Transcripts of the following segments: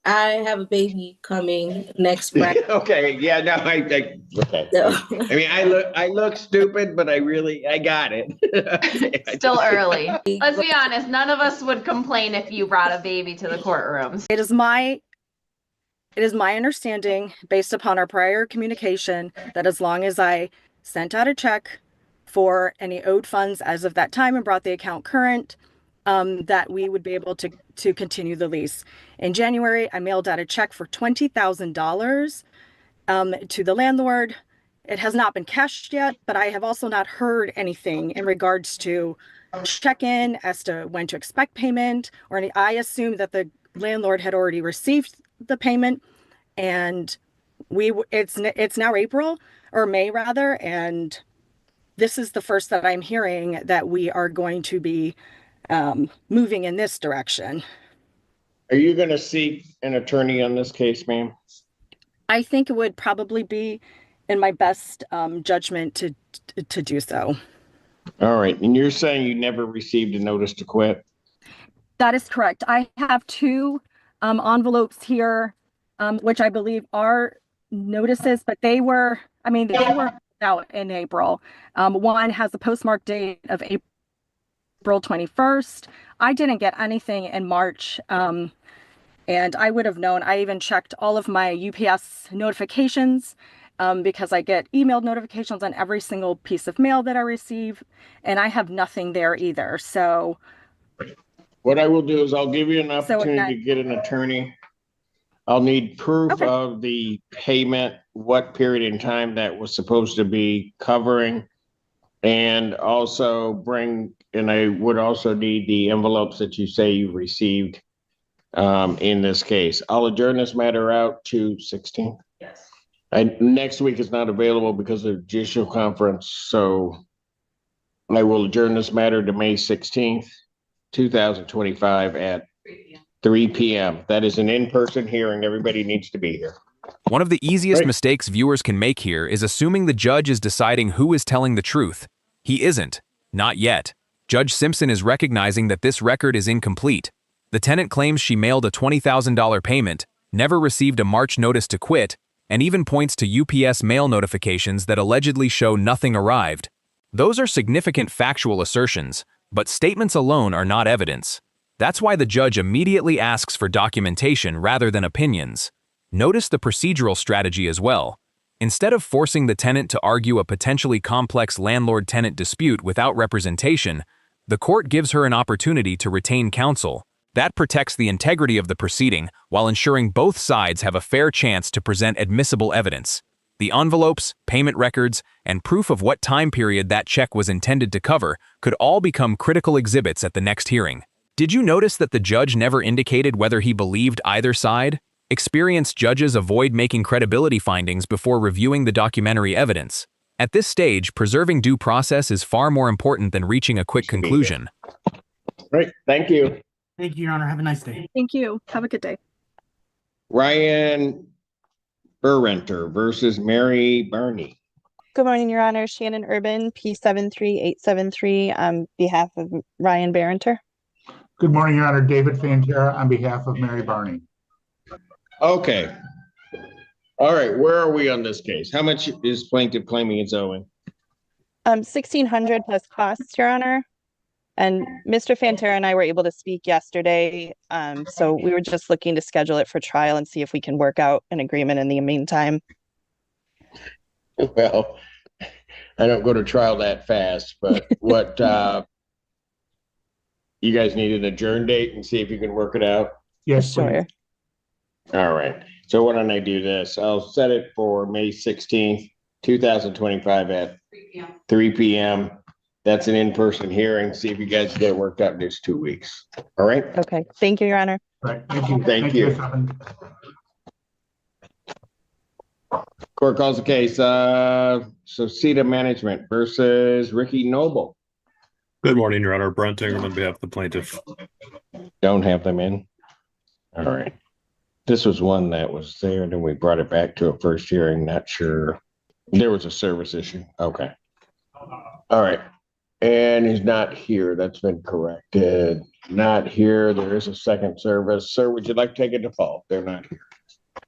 I have a baby coming next Friday. Okay, yeah, no, okay. So, I mean, I look stupid, but I got it. Still early. Let's be honest, none of us would complain if you brought a baby to the courtrooms. It is my understanding, based upon our prior communication, that as long as I sent out a check for any owed funds as of that time and brought the account current, that we would be able to continue the lease. In January, I mailed out a check for $20,000 to the landlord. It has not been cashed yet, but I have also not heard anything in regards to check-in as to when to expect payment or any. I assumed that the landlord had already received the payment, and it's now April or May rather, and this is the first that I'm hearing that we are going to be moving in this direction. Are you going to seek an attorney on this case, ma'am? I think it would probably be in my best judgment to do so. All right. And you're saying you never received a notice to quit? That is correct. I have two envelopes here, which I believe are notices, but they were out in April. One has a postmark date of April 21st. I didn't get anything in March. And I would have known. I even checked all of my UPS notifications because I get emailed notifications on every single piece of mail that I receive, and I have nothing there either. So what I will do is I'll give you an opportunity to get an attorney. I'll need proof of the payment, what period in time that was supposed to be covering, and also I would also need the envelopes that you say you received in this case. I'll adjourn this matter out to 16th. Yes. Next week is not available because of judicial conference, so I will adjourn this matter to May 16th, 2025 at 3 p.m. That is an in-person hearing. Everybody needs to be here. One of the easiest mistakes viewers can make here is assuming the judge is deciding who is telling the truth. He isn't. Not yet. Judge Simpson is recognizing that this record is incomplete. The tenant claims she mailed a $20,000 payment, never received a March notice to quit, and even points to UPS mail notifications that allegedly show nothing arrived. Those are significant factual assertions, but statements alone are not evidence. That's why the judge immediately asks for documentation rather than opinions. Notice the procedural strategy as well. Instead of forcing the tenant to argue a potentially complex landlord-tenant dispute without representation, the court gives her an opportunity to retain counsel. That protects the integrity of the proceeding while ensuring both sides have a fair chance to present admissible evidence. The envelopes, payment records, and proof of what time period that check was intended to cover could all become critical exhibits at the next hearing. Did you notice that the judge never indicated whether he believed either side? Experienced judges avoid making credibility findings before reviewing the documentary evidence. At this stage, preserving due process is far more important than reaching a quick conclusion. Great. Thank you. Thank you, Your Honor. Have a nice day. Thank you. Have a good day. Ryan Burrenter versus Mary Barney. Good morning, Your Honor. Shannon Urban, P73873, on behalf of Ryan Barrenter. Good morning, Your Honor. David Fantera on behalf of Mary Barney. Okay. All right. Where are we on this case? How much is plaintiff claiming it's owing? $1,600 plus costs, Your Honor. And Mr. Fantera and I were able to speak yesterday. So we were just looking to schedule it for trial and see if we can work out an agreement in the meantime. Well, I don't go to trial that fast, but what you guys need an adjourn date and see if you can work it out? Yes, Sure. All right. So why don't I do this? I'll set it for May 16th, 2025 at 3 p.m. That's an in-person hearing. See if you guys get it worked out in just 2 weeks. All right? Okay. Thank you, Your Honor. Right. Thank you. Thank you. Court calls the case. Socita Management versus Ricky Noble. Good morning, Your Honor. Brent Ingram on behalf of the plaintiff. Don't have them in. All right. This was one that was there, and then we brought it back to a first hearing. Not sure. There was a service issue. Okay. All right. And he's not here. That's been corrected. Not here. There is a second service. Sir, would you like to take a default? They're not here.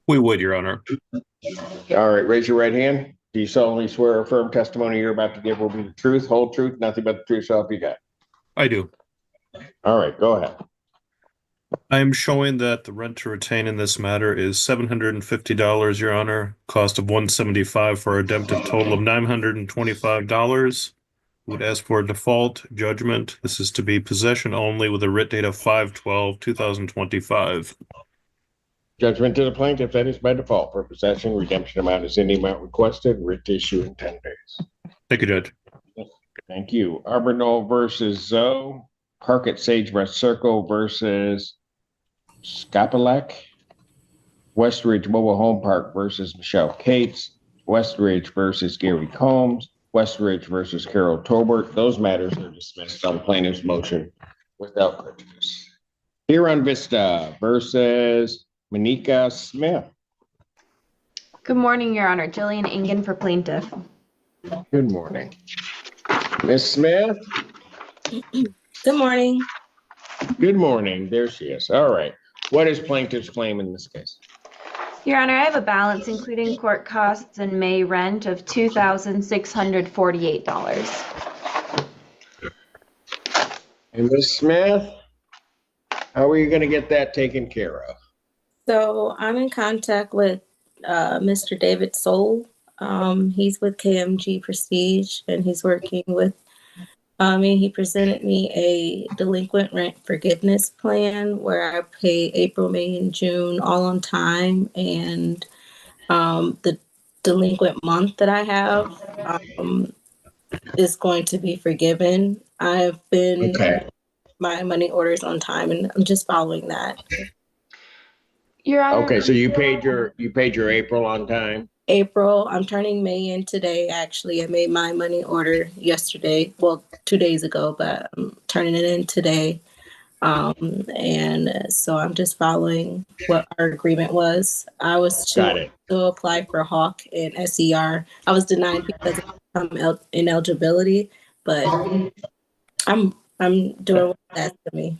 We would, Your Honor. All right, raise your right hand. Do you solemnly swear or affirm testimony you're about to give will be the truth, whole truth, nothing but the truth, so help you God? I do. All right, go ahead. I am showing that the rent to retain in this matter is $750, Your Honor. Cost of $175 for a redemptive total of $925. Would ask for a default judgment. This is to be possession only with a writ date of 5/12/2025. Judgment to the plaintiff, that is by default for possession. Redemption amount is in the amount requested. Writ to issue in 10 days. Thank you, Judge. Thank you. Arbor Knoll versus Zoe. Park at Sagebrush Circle versus Skopelek. Westridge Mobile Home Park versus Michelle Cates. Westridge versus Gary Combs. Westridge versus Carol Tolbert. Those matters are dismissed on plaintiff's motion without prejudice. Huron Vista versus Monica Smith. Good morning, Your Honor. Jillian Engen for plaintiff. Good morning. Miss Smith. Good morning. Good morning. There she is. All right. What is plaintiff's claim in this case? Your Honor, I have a balance including court costs and May rent of $2,648. And Miss Smith, how are you going to get that taken care of? So I'm in contact with Mr. David Soul. He's with KMG Prestige, and he's working with he presented me a delinquent rent forgiveness plan where I pay April, May, and June all on time, and the delinquent month that I have is going to be forgiven. I've been my money orders on time, and I'm just following that. Your Honor. Okay, so you paid your April on time? April, I'm turning May in today. Actually, I made my money order yesterday, well, 2 days ago, but I'm turning it in today. And so I'm just following what our agreement was. I was to apply for Hawk and SER. I was denied because of ineligibility, but I'm doing what that's to me.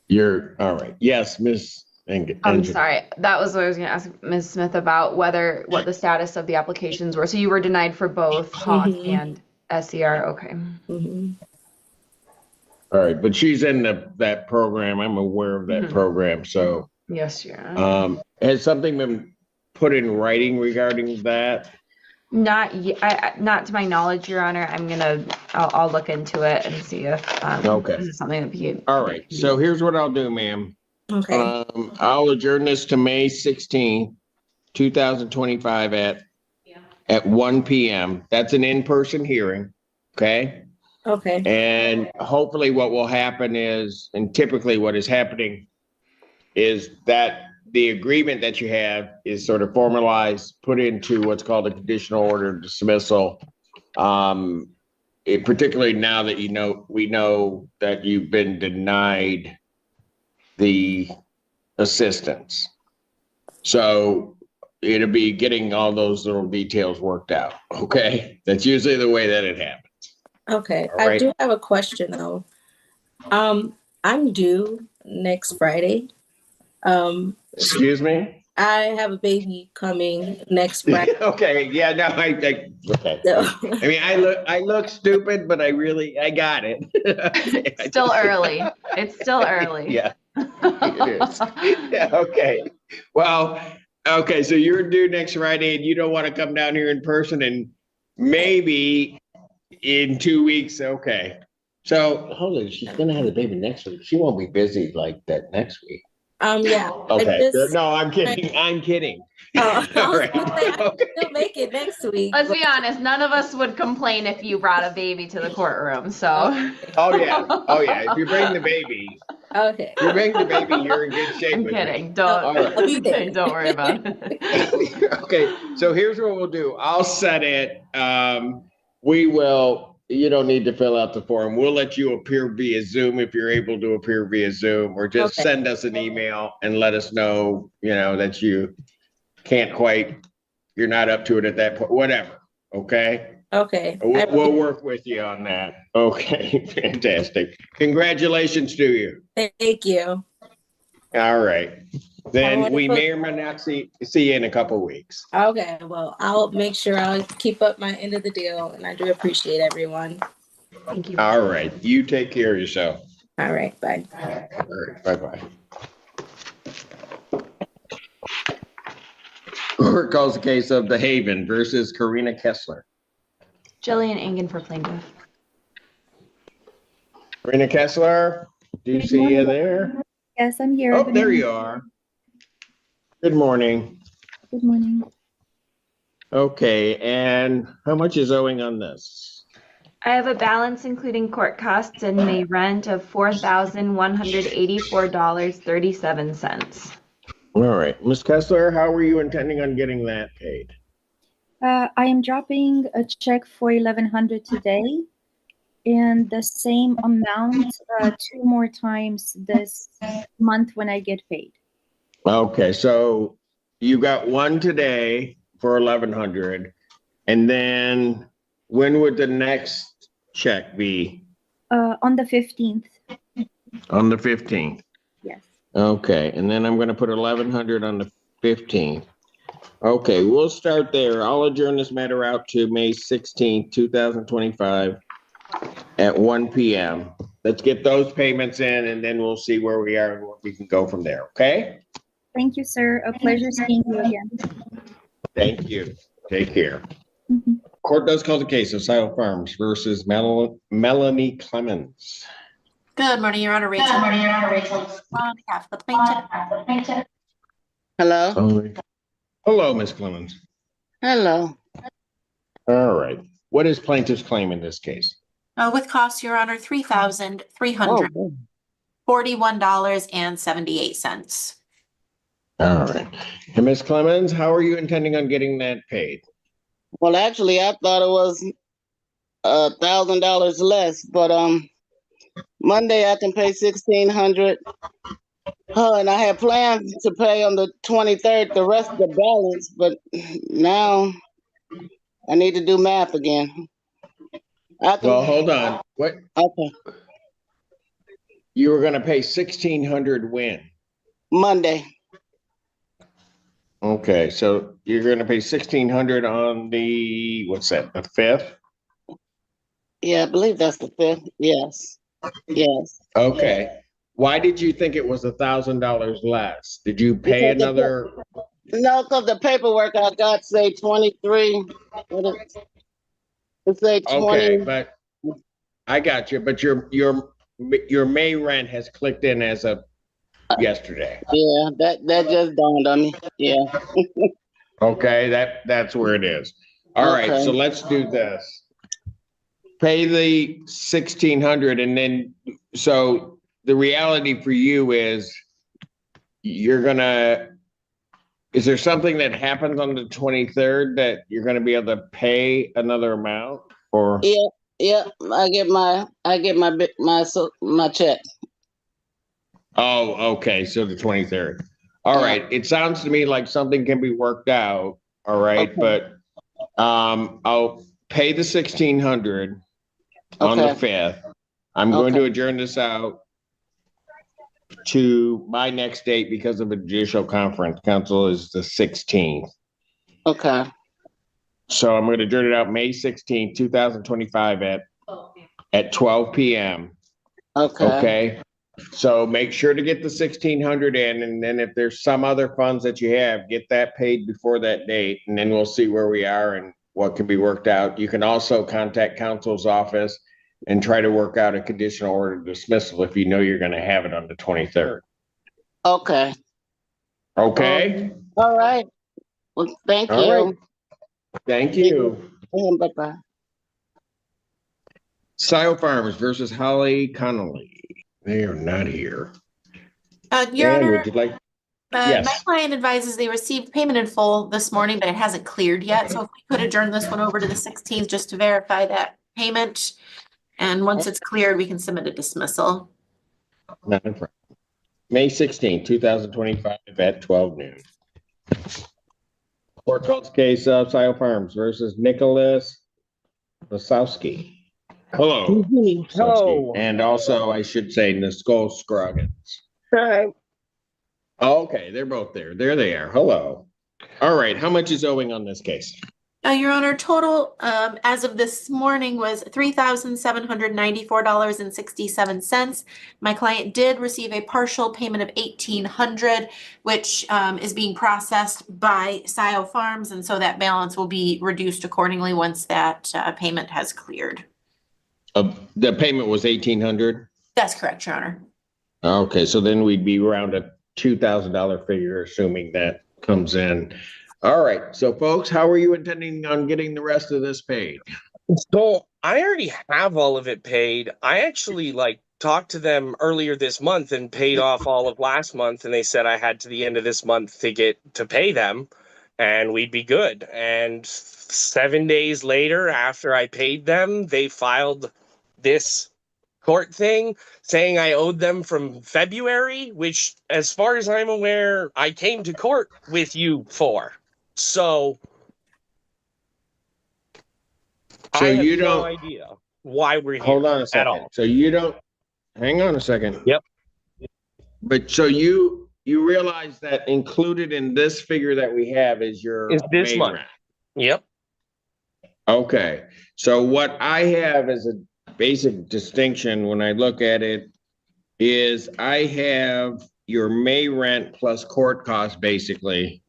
You're all right. Yes, Miss. I'm sorry. That was what I was going to ask Ms. Smith about what the status of the applications were. So you were denied for both Hawk and SER. Okay. All right, but she's in that program. I'm aware of that program. So yes, yeah. Has something been put in writing regarding that? Not yet. Not to my knowledge, Your Honor. I'll look into it and see if this is something that we. All right. So here's what I'll do, ma'am. Okay. I'll adjourn this to May 16, 2025 at 1 p.m. That's an in-person hearing. Okay. Okay. And hopefully what will happen is, and typically what is happening is that the agreement that you have is sort of formalized, put into what's called a conditional order dismissal. Particularly now that we know that you've been denied the assistance. So it'll be getting all those little details worked out. Okay. That's usually the way that it happens. Okay. All right. I do have a question though. I'm due next Friday. Excuse me? I have a baby coming next Friday. Okay. Yeah, no, okay. So. I mean, I look stupid, but I got it. It's still early. It's still early. Yeah. It is. Yeah, okay. Well, okay, so you're due next Friday and you don't want to come down here in person, and maybe in 2 weeks. Okay. So hold on, she's gonna have the baby next week. She won't be busy like that next week. Yeah. Okay. No, I'm kidding. I'm kidding. Oh, All right. I can still make it next week. Let's be honest, none of us would complain if you brought a baby to the courtroom. So. Oh yeah. If you bring the baby. Okay. If you bring the baby, you're in good shape. I'm kidding. Don't worry about it. Okay. So here's what we'll do. I'll set it. We will. You don't need to fill out the form. We'll let you appear via Zoom if you're able to appear via Zoom, or just send us an email and let us know, that you can't quite, you're not up to it at that point, whatever. Okay. Okay. We'll work with you on that. Okay, fantastic. Congratulations to you. Thank you. All right. Then we wonderful- may or may not see you in a couple weeks. Okay, well, I'll make sure I'll keep up my end of the deal, and I do appreciate everyone. Thank you. All right. You take care of yourself. All right, bye. All right. Bye-bye. Court calls the case of The Haven versus Karina Kessler. Jillian Engen for plaintiff. Karina Kessler, do you see you there? Yes, I'm here. Oh, Good there morning. you are. Good morning. Good morning. Okay, and how much is owing on this? I have a balance including court costs and May rent of $4,184.37. All right, Ms. Kessler, how were you intending on getting that paid? I am dropping a check for $1,100 today and the same amount 2 more times this month when I get paid. Okay, so you got one today for 1,100, and then when would the next check be? On the 15th. On the 15th. Yes. Okay, and then I'm going to put 1,100 on the 15th. Okay, we'll start there. I'll adjourn this matter out to May 16th, 2025 at 1 p.m. Let's get those payments in, and then we'll see where we are and what we can go from there, okay? Thank you, sir. A pleasure seeing you again. Thank you. Take care. Mhm. Court does call the case of Sile Farms versus Melanie Clemens. Good morning, Your Honor. Rachel. On behalf of the plaintiff. Hello. Hello, Ms. Clemens. Hello. All right. What is plaintiff's claim in this case? With costs, Your Honor, $3,341.78. All right. And Ms. Clemens, how are you intending on getting that paid? Well, actually, I thought it was $1,000 less, but Monday I can pay $1,600. And I had planned to pay on the 23rd the rest of the balance, but now I need to do math again. Well, hold on. What? Okay. You were going to pay $1,600 when? Monday. Okay, so you're going to pay $1,600 on the, what's that, the 5th? Yeah, I believe that's the 5th. Yes. Yes. Okay. Why did you think it was $1,000 less? Did you pay another? No, because the paperwork I got say 23. It say 20. Okay, but I got you. But your May rent has clicked in as of yesterday. Yeah, that just dawned on me. Yeah. Okay, that's where it is. All right, Okay. so let's do this. Pay the $1,600, and then so the reality for you is is there something that happens on the 23rd that you're gonna be able to pay another amount, or? Yeah, I get my check. Oh, okay, so the 23rd. All right, it sounds to me like something can be worked out, all right, Okay. but I'll pay the $1,600 on the 5th. I'm going to adjourn this out to my next date because of a judicial conference. Council is the 16th. Okay. So I'm going to adjourn it out May 16th, 2025 at 12 p.m. Okay. So make sure to get the $1,600 in, and then if there's some other funds that you have, get that paid before that date, and then we'll see where we are and what can be worked out. You can also contact counsel's office and try to work out a conditional order dismissal if you know you're going to have it on the 23rd. Okay. Okay. All right. Well, thank you. All right. Thank you. Bye-bye. Sile Farms versus Holly Connolly. They are not here. Your And Honor, would you like? my Yes. client advises they received payment in full this morning, but it hasn't cleared yet. So if we could adjourn this one over to the 16th just to verify that payment. And once it's cleared, we can submit a dismissal. Not a problem. May 16th, 2025 at 12 noon. Court calls case of Sile Farms versus Nicholas Lasowski. Hello. Hello. And also, I should say, Nisco Scroggins. Hi. Okay, they're both there. There they are. Hello. All right, how much is owing on this case? Your Honor, total as of this morning was $3,794.67. My client did receive a partial payment of $1,800, which is being processed by Scio Farms, and so that balance will be reduced accordingly once that payment has cleared. The payment was $1,800? That's correct, Your Honor. Okay, so then we'd be around a $2,000 figure, assuming that comes in. All right, so folks, how are you intending on getting the rest of this paid? So I already have all of it paid. I actually talked to them earlier this month and paid off all of last month, and they said I had to the end of this month to pay them and we'd be good. And 7 days later, after I paid them, they filed this court thing saying I owed them from February, which, as far as I'm aware, I came to court with you for. So I have no idea why we're here. Hold on a second. At all. So you don't, hang on a second. Yep. But so you realize that included in this figure that we have is your this May month. rent. Yep. Okay. So what I have as a basic distinction when I look at it is I have your May rent plus court costs basically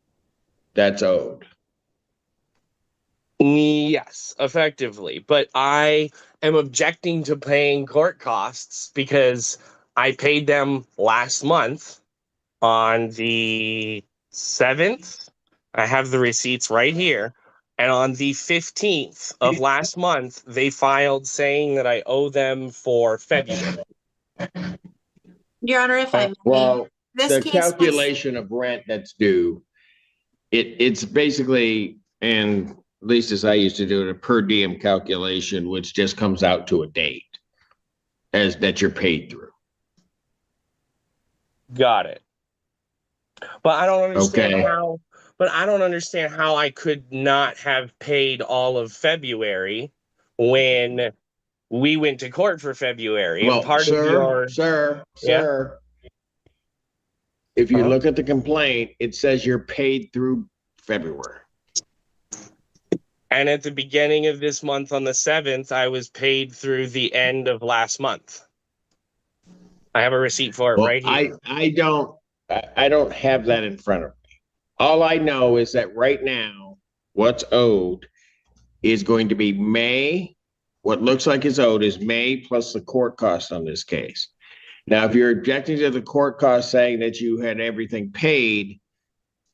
that's owed. Yes, effectively. But I am objecting to paying court costs because I paid them last month on the 7th. I have the receipts right here. And on the 15th of last month, they filed saying that I owe them for February. Your Honor, if I may, Well, this the case calculation of rent that's due, it's basically, and at least as I used to do it, a per diem calculation, which just comes out to a date as that you're paid through. Got it. But I don't understand Okay. how. But I don't understand how I could not have paid all of February when we went to court for February. Well, And part sir, of your sir, if you look at the complaint, it says you're paid through February. And at the beginning of this month on the 7th, I was paid through the end of last month. I have a receipt for it right here. I don't have that in front of me. All I know is that right now, what's owed is going to be May. What looks like is owed is May plus the court cost on this case. Now, if you're objecting to the court cost saying that you had everything paid,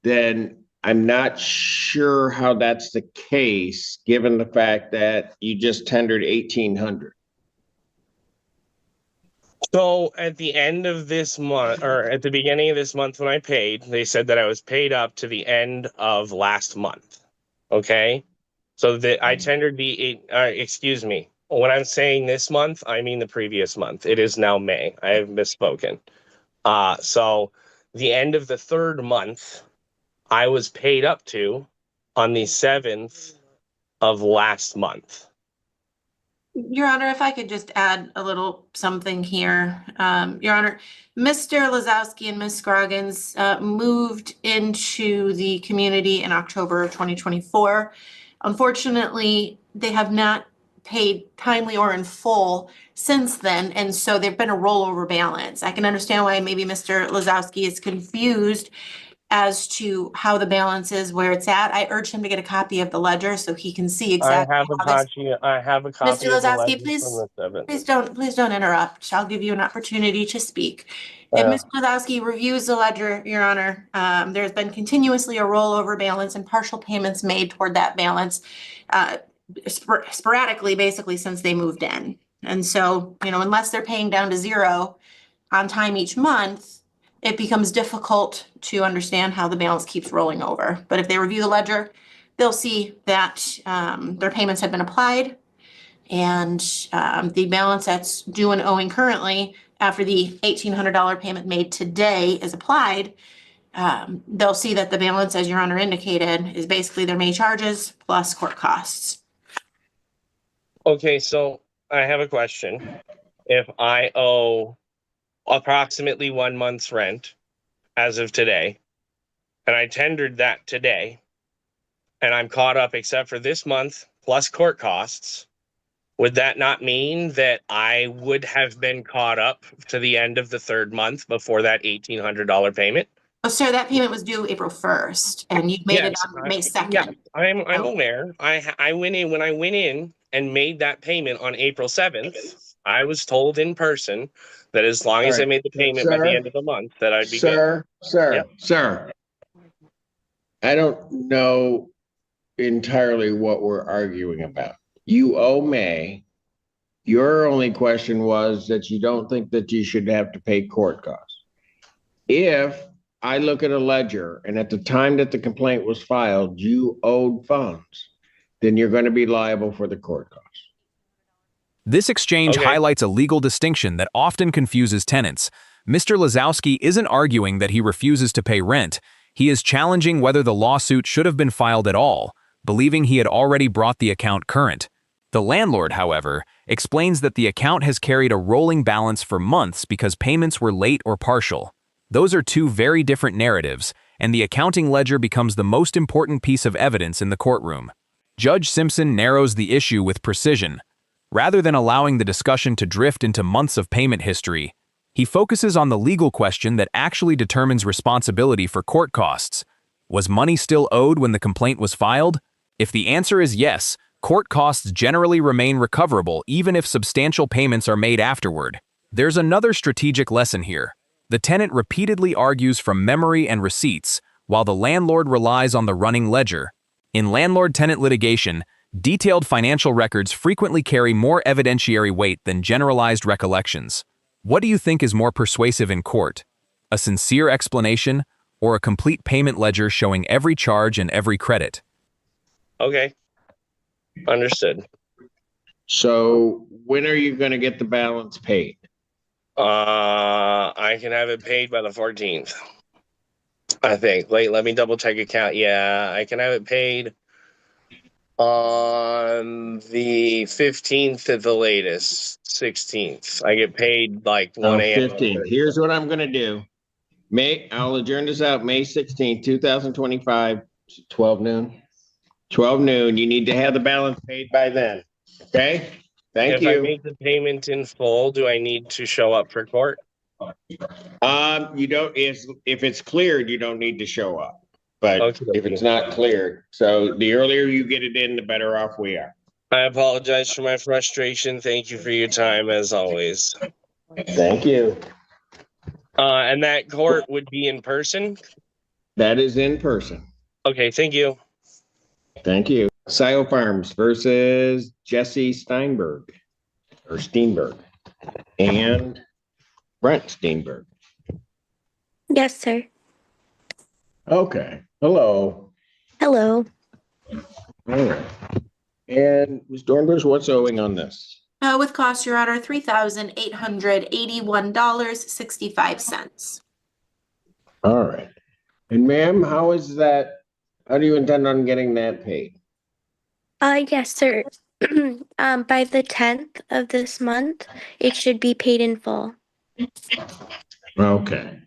then I'm not sure how that's the case, given the fact that you just tendered $1,800. So at the end of this month, or at the beginning of this month when I paid, they said that I was paid up to the end of last month. Okay? So that I tendered excuse me. When I'm saying this month, I mean the previous month. It is now May. I have misspoken. So the end of the 3rd month, I was paid up to on the 7th of last month. Your Honor, if I could just add a little something here. Your Honor, Mr. Lazowski and Ms. Scroggins moved into the community in October of 2024. Unfortunately, they have not paid timely or in full since then, and so there's been a rollover balance. I can understand why maybe Mr. Lazowski is confused as to how the balance is, where it's at. I urge him to get a copy of the ledger so he can see exactly. I have a copy of Mr. the Lazowski, ledger please, from the 7th. please don't interrupt. I'll give you an opportunity to speak. If Mr. Lazowski reviews the ledger, Your Honor, there's been continuously a rollover balance and partial payments made toward that balance, sporadically, basically since they moved in. And so, unless they're paying down to zero on time each month, it becomes difficult to understand how the balance keeps rolling over. But if they review the ledger, they'll see that their payments have been applied, and the balance that's due and owing currently after the $1,800 payment made today is applied. They'll see that the balance, as Your Honor indicated, is basically their May charges plus court costs. Okay, so I have a question. If I owe approximately 1 month's rent as of today, and I tendered that today, and I'm caught up except for this month plus court costs, would that not mean that I would have been caught up to the end of the third month before that $1,800 payment? Oh, sir, that payment was due April 1st, and you made it Yes, on May 2nd. yeah, I'm Oh. aware. I went in when I went in and made that payment on April 7th. I was told in person that as long as I made the payment by the end of the month, that I'd be good. Sir, I don't know entirely what we're arguing about. You owe May. Your only question was that you don't think that you should have to pay court costs. If I look at a ledger and at the time that the complaint was filed, you owed funds, then you're going to be liable for the court costs. This exchange highlights a legal distinction that often confuses tenants. Mr. Lazowski isn't arguing that he refuses to pay rent. He is challenging whether the lawsuit should have been filed at all, believing he had already brought the account current. The landlord, however, explains that the account has carried a rolling balance for months because payments were late or partial. Those are two very different narratives, and the accounting ledger becomes the most important piece of evidence in the courtroom. Judge Simpson narrows the issue with precision. Rather than allowing the discussion to drift into months of payment history, he focuses on the legal question that actually determines responsibility for court costs. Was money still owed when the complaint was filed? If the answer is yes, court costs generally remain recoverable even if substantial payments are made afterward. There's another strategic lesson here. The tenant repeatedly argues from memory and receipts, while the landlord relies on the running ledger. In landlord-tenant litigation, detailed financial records frequently carry more evidentiary weight than generalized recollections. What do you think is more persuasive in court? A sincere explanation or a complete payment ledger showing every charge and every credit? Okay. Understood. So when are you going to get the balance paid? I can have it paid by the 14th. I think. Wait, let me double check account. Yeah, I can have it paid on the 15th at the latest, 16th. I get paid like 1 a.m. 15th. Here's what I'm going to do. I'll adjourn this out May 16th, 2025, 12 noon. 12 noon. You need to have the balance paid by then. Okay? Thank you. If I make the payment in full, do I need to show up for court? You don't, if it's cleared, you don't need to show up. But Okay. if it's not cleared, so the earlier you get it in, the better off we are. I apologize for my frustration. Thank you for your time as always. Thank you. And that court would be in person? That is in person. Okay, thank you. Thank you. Sile Farms versus Jesse Steinberg and Brent Steinberg. Yes, sir. Okay. Hello. Hello. All right. And Ms. Dornbush, what's owing on this? With costs, Your Honor, $3,881.65. All right. And ma'am, how is that? How do you intend on getting that paid? Yes, sir. By the 10th of this month, it should be paid in full. Okay.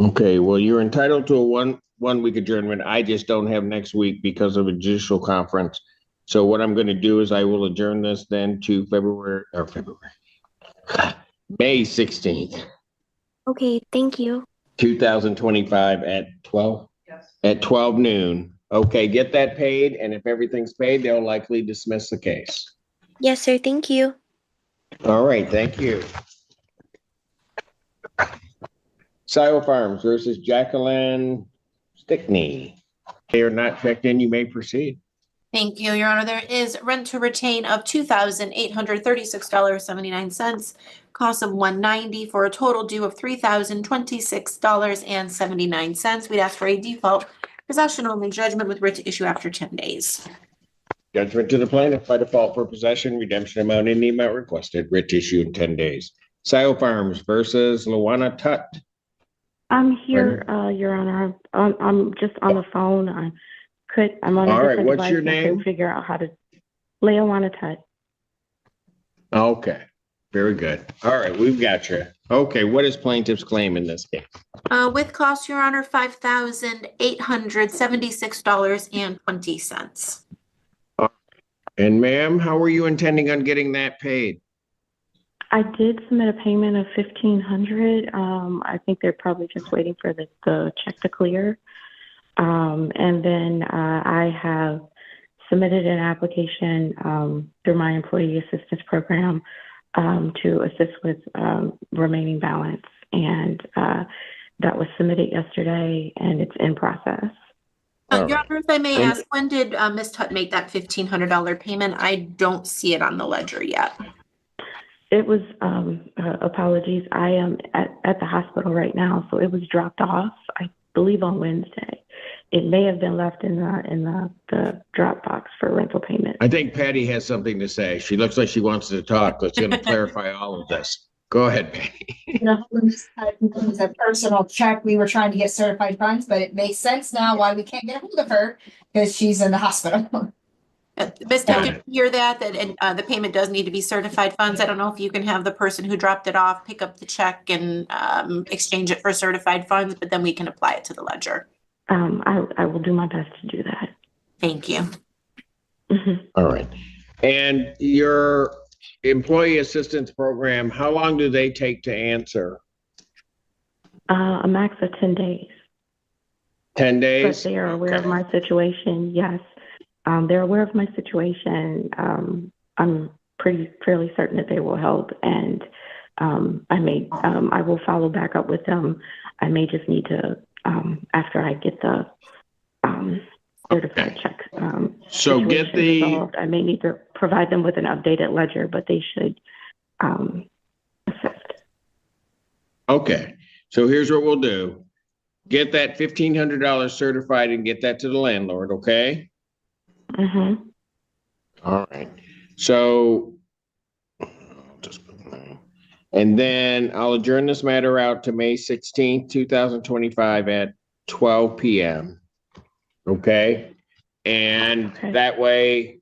Okay. Well, you're entitled to a one week adjournment. I just don't have next week because of a judicial conference. So what I'm going to do is I will adjourn this then to May 16th. Okay, thank you. 2025 at 12? Yes. At 12 noon. Okay, get that paid, and if everything's paid, they'll likely dismiss the case. Yes, sir. Thank you. All right, thank you. Sile Farms versus Jacqueline Stickney. They are not checked in. You may proceed. Thank you, Your Honor. There is rent to retain of $2,836.79, cost of $190 for a total due of $3,026.79. We'd ask for a default possession only judgment with writ to issue after 10 days. Judgment to the plaintiff by default for possession, redemption amount in the amount requested, writ issue in 10 days. Sile Farms versus Luana Tutt. I'm here, Your Honor. I'm just on the phone. I'm on a All right, different what's device. your I name? couldn't figure out how to. Luana Tutt. Okay, very good. All right, we've got you. Okay, what is plaintiff's claim in this case? With costs, Your Honor, $5,876.20. And ma'am, how are you intending on getting that paid? I did submit a payment of $1,500. I think they're probably just waiting for the check to clear. And then I have submitted an application through my employee assistance program to assist with remaining balance. And that was submitted yesterday, and it's in process. Your Honor, if I may ask, when did Ms. Tutt make that $1,500 payment? I don't see it on the ledger yet. It was, apologies, I am at the hospital right now, so it was dropped off, I believe, on Wednesday. It may have been left in the drop box for rental payment. I think Patty has something to say. She looks like she wants to talk. Let's going to clarify all of this. Go ahead, Patty. It was a personal check. We were trying to get certified funds, but it makes sense now why we can't get a hold of her because she's in the hospital. Ms. Tutt, did you hear that the payment does need to be certified funds? I don't know if you can have the person who dropped it off pick up the check and exchange it for certified funds, but then we can apply it to the ledger. I will do my best to do that. Thank you. All right. And your employee assistance program, how long do they take to answer? A max of 10 days. 10 days? But they are aware of my situation, yes. They're aware of my situation. I'm fairly certain that they will help, and I will follow back up with them. I may just need to, after I get the certified check. So get the resolved, I may need to provide them with an updated ledger, but they should assist. Okay. So here's what we'll do. Get that $1,500 certified and get that to the landlord, okay? Mm-hmm. All right. So, and then I'll adjourn this matter out to May 16th, 2025 at 12 p.m. Okay? And that way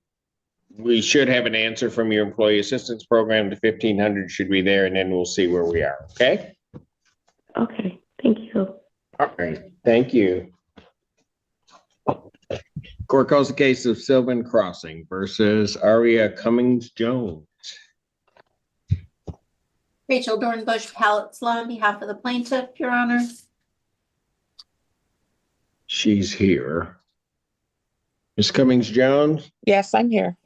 we should have an answer from your employee assistance program. The 1,500 should be there, and then we'll see where we are. Okay? Okay. Thank you. All right. Thank you. Court calls the case of Sylvan Crossing versus Aria Cummings-Jones. Rachel Dornbush, Palace Law, on behalf of the plaintiff, Your Honor. She's here. Ms. Cummings-Jones? Yes, I'm here.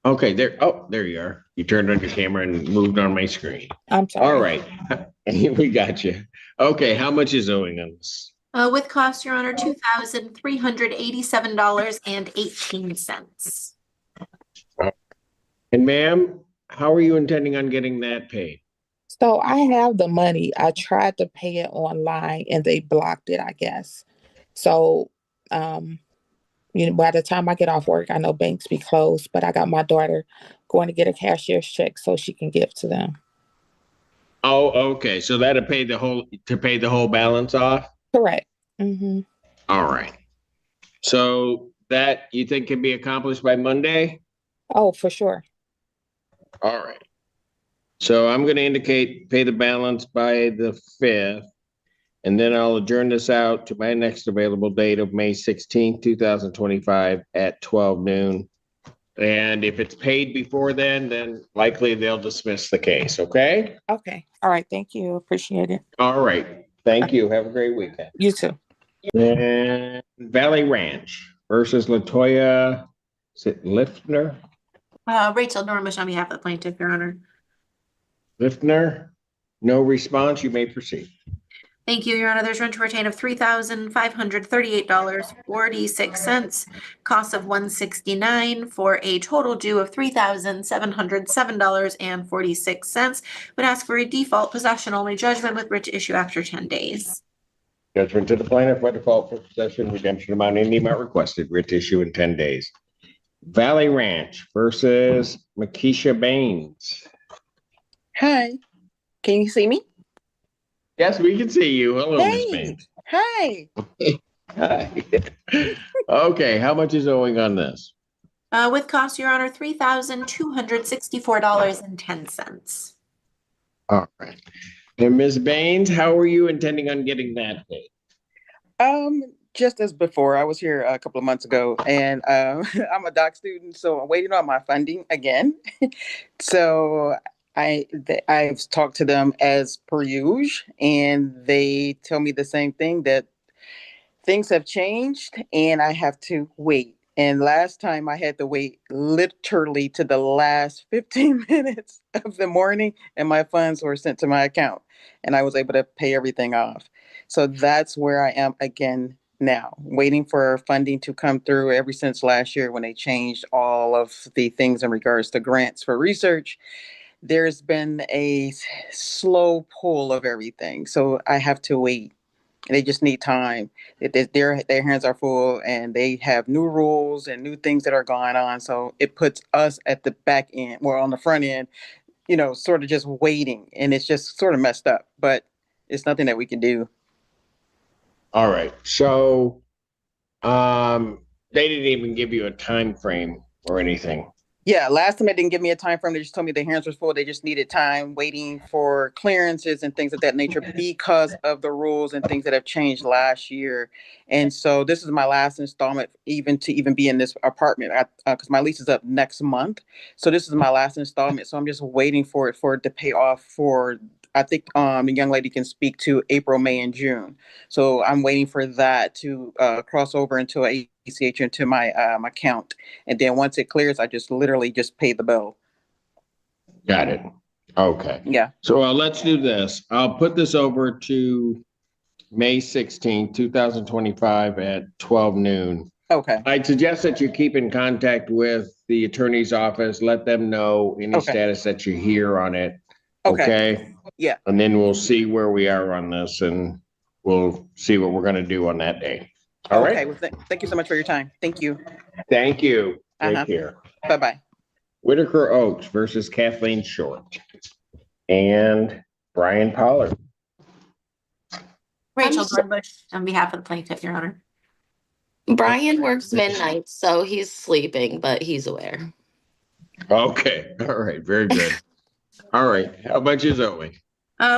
Okay, there. Oh, there you are. You turned on your camera and moved on my screen. I'm sorry. All right. We got you. Okay, how much is owing on this? With costs, Your Honor, $2,387.18. And ma'am, how are you intending on getting that paid? So I have the money. I tried to pay it online and they blocked it, I guess. So, by the time I get off work, I know banks be closed, but I got my daughter going to get a cashier's check so she can give to them. Oh, okay. So that'll pay the whole balance off? Correct. Mm-hmm. All right. So that you think can be accomplished by Monday? Oh, for sure. All right. So I'm going to indicate pay the balance by the 5th, and then I'll adjourn this out to my next available date of May 16th, 2025 at 12 noon. And if it's paid before then likely they'll dismiss the case. Okay? Okay. All right. Thank you. Appreciate it. All right. Thank you. Have a great weekend. You too. And Valley Ranch versus Latoya, is it Liftner? Rachel Dornbush on behalf of the plaintiff, Your Honor. Liftner, no response. You may proceed. Thank you, Your Honor. There's rent to retain of $3,538.46, cost of $169 for a total due of $3,707.46. Would ask for a default possession only judgment with writ to issue after 10 days. Judgment to the plaintiff by default for possession, redemption amount in the amount requested, writ to issue in 10 days. Valley Ranch versus Makisha Baines. Hi. Can you see me? Yes, we can see you. Hello, Ms. Hey. Baines. Hi. Hi. Okay, how much is owing on this? With costs, Your Honor, $3,264.10. All right. And Ms. Baines, how are you intending on getting that paid? Just as before, I was here a couple of months ago, and I'm a doc student, so I'm waiting on my funding again. So I've talked to them as per usual, and they tell me the same thing, that things have changed and I have to wait. And last time I had to wait literally to the last 15 minutes of the morning, and my funds were sent to my account and I was able to pay everything off. So that's where I am again now, waiting for funding to come through ever since last year when they changed all of the things in regards to grants for research. There's been a slow pull of everything. So I have to wait. They just need time. Their hands are full and they have new rules and new things that are going on. So it puts us at the back end or on the front end, sort of just waiting. And it's just sort of messed up, but it's nothing that we can do. All right. So they didn't even give you a time frame or anything. Yeah, last time they didn't give me a time frame. They just told me the hands were full. They just needed time waiting for clearances and things of that nature because of the rules and things that have changed last year. And so this is my last installment even be in this apartment because my lease is up next month. So this is my last installment. So I'm just waiting for it to pay off for, I think the young lady can speak to April, May, and June. So I'm waiting for that to cross over into ACH into my account. And then once it clears, I just literally just pay the bill. Got it. Okay. Yeah. So let's do this. I'll put this over to May 16th, 2025 at 12 noon. Okay. I'd suggest that you keep in contact with the attorney's office. Let them know any status that you hear on it. Okay. Yeah. And then we'll see where we are on this and we'll see what we're going to do on that day. All right. Well, thank you so much for your time. Thank you. Thank you. Take care. Bye-bye. Whitaker Oaks versus Kathleen Short and Brian Pollard. Rachel Dornbush on behalf of the plaintiff, Your Honor. Brian works midnight, so he's sleeping, but he's aware. Okay. All right. Very good. All right. How much is Zoe?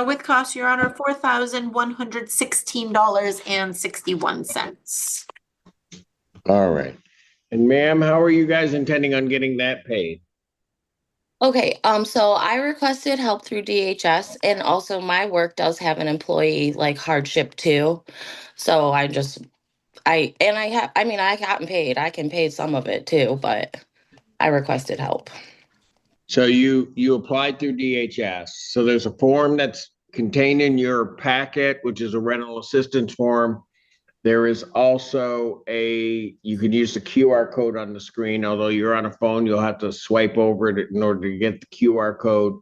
With costs, Your Honor, $4,116.61. All right. And ma'am, how are you guys intending on getting that paid? Okay, so I requested help through DHS, and also my work does have an employee hardship too. So I gotten paid. I can pay some of it too, but I requested help. So you applied through DHS. So there's a form that's contained in your packet, which is a rental assistance form. There is also you can use the QR code on the screen. Although you're on a phone, you'll have to swipe over it in order to get the QR code,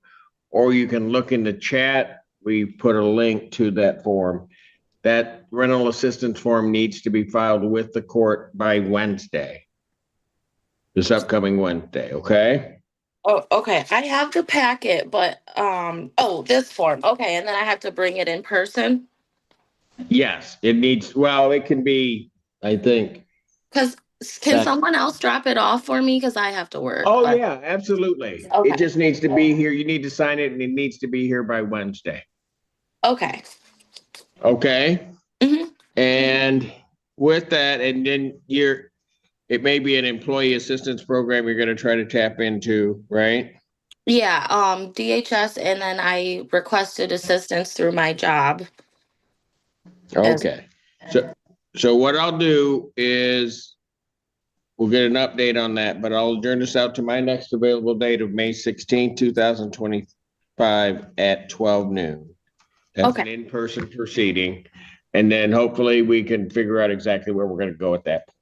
or you can look in the chat. We put a link to that form. That rental assistance form needs to be filed with the court by Wednesday, this upcoming Wednesday. Okay. Oh, okay. I have the packet, but this form. Okay, and then I have to bring it in person. Yes, it needs. Well, it can be. I think. Can someone else drop it off for me? Because I have to work. Oh yeah, absolutely. Okay. It just needs to be here. You need to sign it, and it needs to be here by Wednesday. Okay. Okay. Mm-hmm. And with that, and then it may be an employee assistance program you're going to try to tap into, right? Yeah, DHS, and then I requested assistance through my job. Okay. So what I'll do is we'll get an update on that, but I'll adjourn this out to my next available date of May 16th, 2025 at 12 noon. That's an in-person proceeding. And then hopefully we can figure out exactly where we're going to go at that point.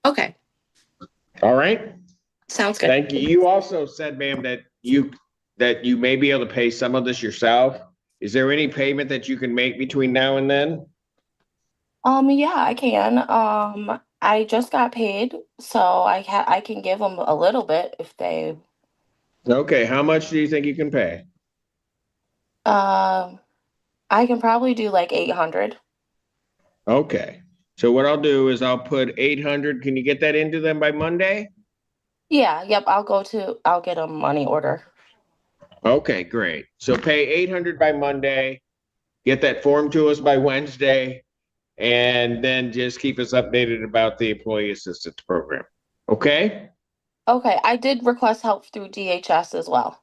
Okay. All right. Sounds good. Thank you. You also said, ma'am, that you may be able to pay some of this yourself. Is there any payment that you can make between now and then? Yeah, I can. I just got paid, so I can give them a little bit if they. Okay, how much do you think you can pay? I can probably do 800. Okay, so what I'll do is I'll put 800. Can you get that into them by Monday? Yeah, yep, I'll get a money order. Okay, great. So pay 800 by Monday, get that form to us by Wednesday, and then just keep us updated about the employee assistance program. Okay? Okay, I did request help through DHS as well.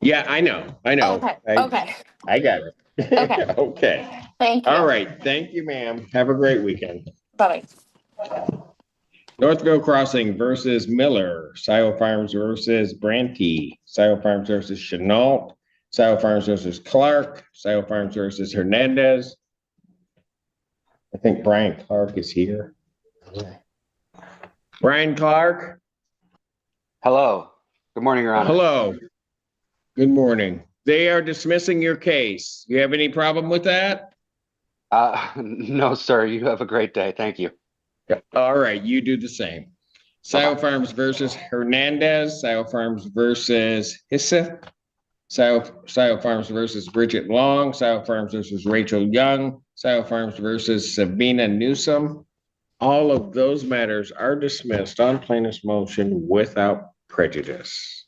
Yeah, I know. Okay, okay, I got it. okay. Okay. Thank you. All right. Thank you, ma'am. Have a great weekend. Bye-bye. Northville Crossing versus Miller, Silo Farms versus Branty, Silo Farms versus Chenault, Silo Farms versus Clark, Silo Farms versus Hernandez. I think Brian Clark is here. Brian Clark. Hello. Good morning, Your Honor. Hello. Good morning. They are dismissing your case. You have any problem with that? No, sir. You have a great day. Thank you. All right, you do the same. Silo Farms versus Hernandez, Silo Farms versus Hisseth, Silo Farms versus Bridget Long, Silo Farms versus Rachel Young, Silo Farms versus Sabina Newsom. All of those matters are dismissed on plaintiff's motion without prejudice.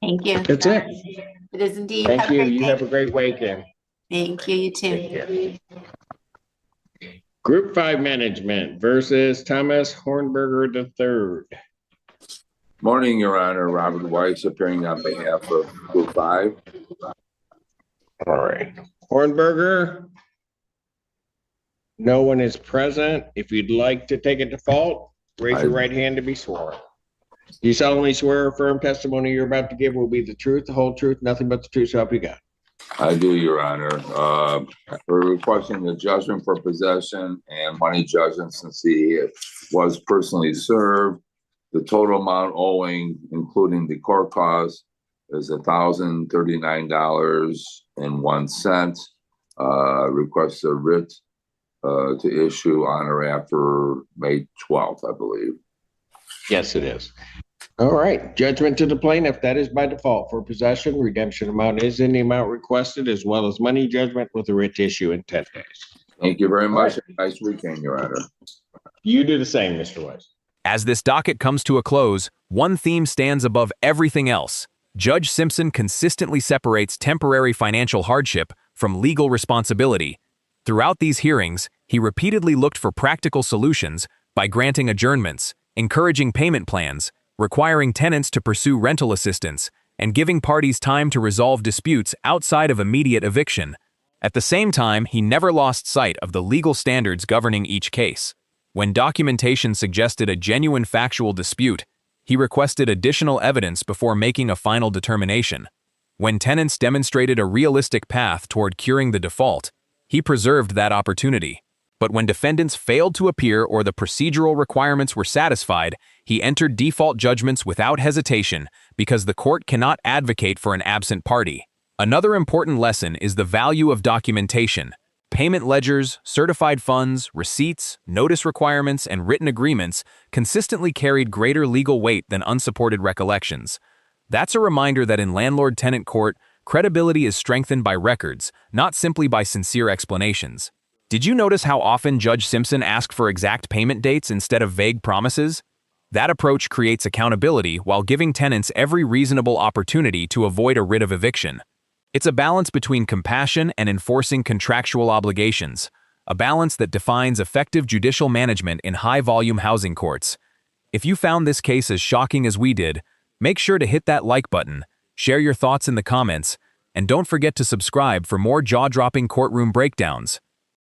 Thank you. That's it. It is indeed. Thank you. You day. have a great weekend. Thank you. You too. Group 5 Management versus Thomas Hornberger III. Morning, Your Honor. Robert Weiss appearing on behalf of Group 5. All right. Hornberger. No one is present. If you'd like to take a default, raise your right hand to be sworn. Do you solemnly swear or affirm testimony you're about to give will be the truth, the whole truth, nothing but the truth, so help you God? I do, Your Honor. We're requesting the judgment for possession and money judgment since he was personally served. The total amount owing, including the court costs, is $1,039.01. Request a writ to issue on or after May 12th, I believe. Yes, it is. All right. Judgment to the plaintiff. That is by default for possession. Redemption amount is in the amount requested, as well as money judgment with a writ issue in 10 days. Thank you very much. Right. Nice weekend, Your Honor. You do the same, Mr. Weiss. As this docket comes to a close, one theme stands above everything else. Judge Simpson consistently separates temporary financial hardship from legal responsibility. Throughout these hearings, he repeatedly looked for practical solutions by granting adjournments, encouraging payment plans, requiring tenants to pursue rental assistance, and giving parties time to resolve disputes outside of immediate eviction. At the same time, he never lost sight of the legal standards governing each case. When documentation suggested a genuine factual dispute, he requested additional evidence before making a final determination. When tenants demonstrated a realistic path toward curing the default, he preserved that opportunity. But when defendants failed to appear or the procedural requirements were satisfied, he entered default judgments without hesitation because the court cannot advocate for an absent party. Another important lesson is the value of documentation. Payment ledgers, certified funds, receipts, notice requirements, and written agreements consistently carried greater legal weight than unsupported recollections. That's a reminder that in landlord-tenant court, credibility is strengthened by records, not simply by sincere explanations. Did you notice how often Judge Simpson asked for exact payment dates instead of vague promises? That approach creates accountability while giving tenants every reasonable opportunity to avoid a writ of eviction. It's a balance between compassion and enforcing contractual obligations, a balance that defines effective judicial management in high-volume housing courts. If you found this case as shocking as we did, make sure to hit that like button, share your thoughts in the comments, and don't forget to subscribe for more jaw-dropping courtroom breakdowns.